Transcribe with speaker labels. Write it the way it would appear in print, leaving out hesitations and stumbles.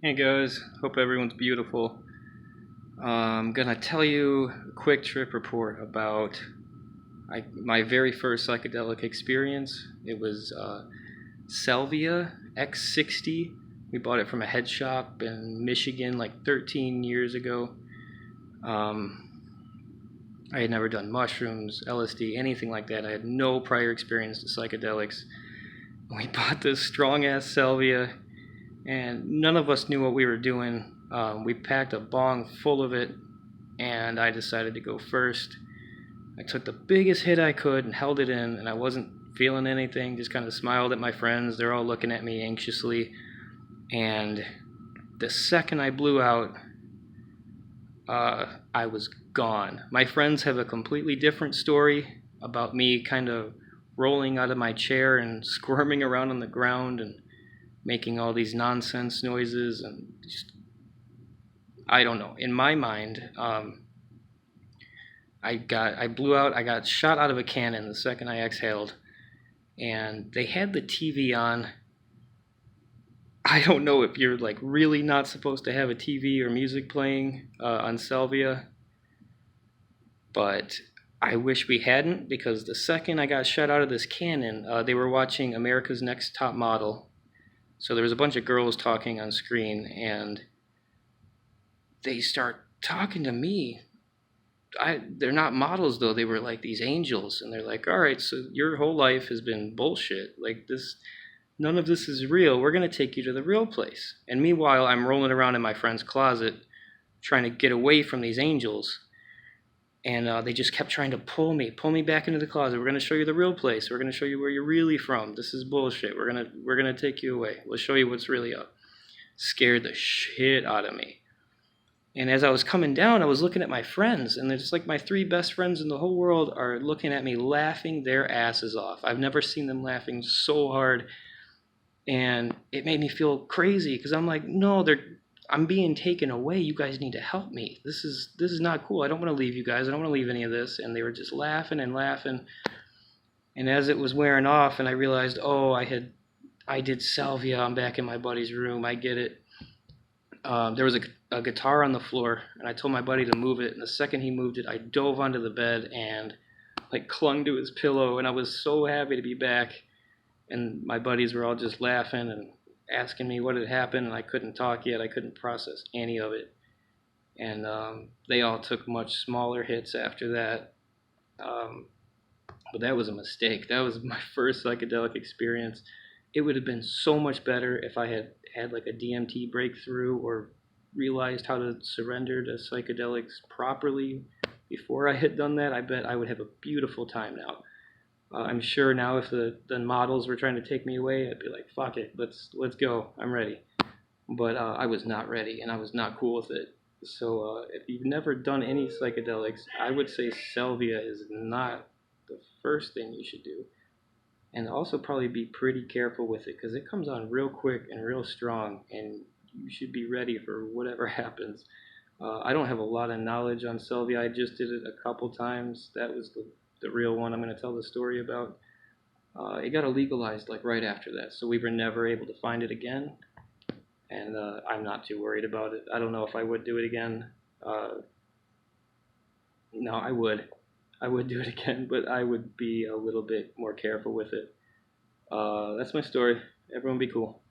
Speaker 1: Hey guys, hope everyone's beautiful. I'm gonna tell you a quick trip report about my very first psychedelic experience. It was Salvia X60. We bought it from a head shop in Michigan like 13 years ago. Um, I had never done mushrooms, LSD, anything like that. I had no prior experience to psychedelics. We bought this strong ass Salvia, and none of us knew what we were doing. We packed a bong full of it, and I decided to go first. I took the biggest hit I could and held it in, and I wasn't feeling anything, just kind of smiled at my friends. They're all looking at me anxiously, and the second I blew out, I was gone. My friends have a completely different story about me kind of rolling out of my chair and squirming around on the ground and making all these nonsense noises and just, I don't know. In my mind, I blew out. I got shot out of a cannon the second I exhaled, and they had the TV on. I don't know if you're like really not supposed to have a TV or music playing on Salvia, but I wish we hadn't, because the second I got shot out of this cannon, they were watching America's Next Top Model. So there was a bunch of girls talking on screen, and they start talking to me. They're not models though. They were like these angels, and they're like, "All right, so your whole life has been bullshit. Like this, none of this is real. We're gonna take you to the real place." And meanwhile, I'm rolling around in my friend's closet, trying to get away from these angels, and they just kept trying to pull me back into the closet. We're gonna show you the real place. We're gonna show you where you're really from. This is bullshit. We're gonna take you away. We'll show you what's really up. Scared the shit out of me. And as I was coming down, I was looking at my friends, and it's like my three best friends in the whole world are looking at me, laughing their asses off. I've never seen them laughing so hard, and it made me feel crazy because I'm like, no, I'm being taken away. You guys need to help me. This is not cool. I don't want to leave you guys. I don't want to leave any of this. And they were just laughing and laughing. And as it was wearing off, and I realized, oh, I did salvia. I'm back in my buddy's room. I get it. There was a guitar on the floor, and I told my buddy to move it. And the second he moved it, I dove onto the bed and like clung to his pillow. And I was so happy to be back. And my buddies were all just laughing and asking me what had happened, and I couldn't talk yet. I couldn't process any of it. And they all took much smaller hits after that. Um, but that was a mistake. That was my first psychedelic experience. It would have been so much better if I had had like a DMT breakthrough or realized how to surrender to psychedelics properly before I had done that. I bet I would have a beautiful time now. I'm sure now if the models were trying to take me away, I'd be like, fuck it, let's go. I'm ready. But I was not ready, and I was not cool with it. So if you've never done any psychedelics, I would say salvia is not the first thing you should do. And also probably be pretty careful with it because it comes on real quick and real strong, and you should be ready for whatever happens. I don't have a lot of knowledge on salvia. I just did it a couple times. That was the real one I'm going to tell the story about. It got legalized like right after that, so we were never able to find it again. And I'm not too worried about it. I don't know if I would do it again. Uh, no, I would. I would do it again, but I would be a little bit more careful with it. That's my story. Everyone be cool.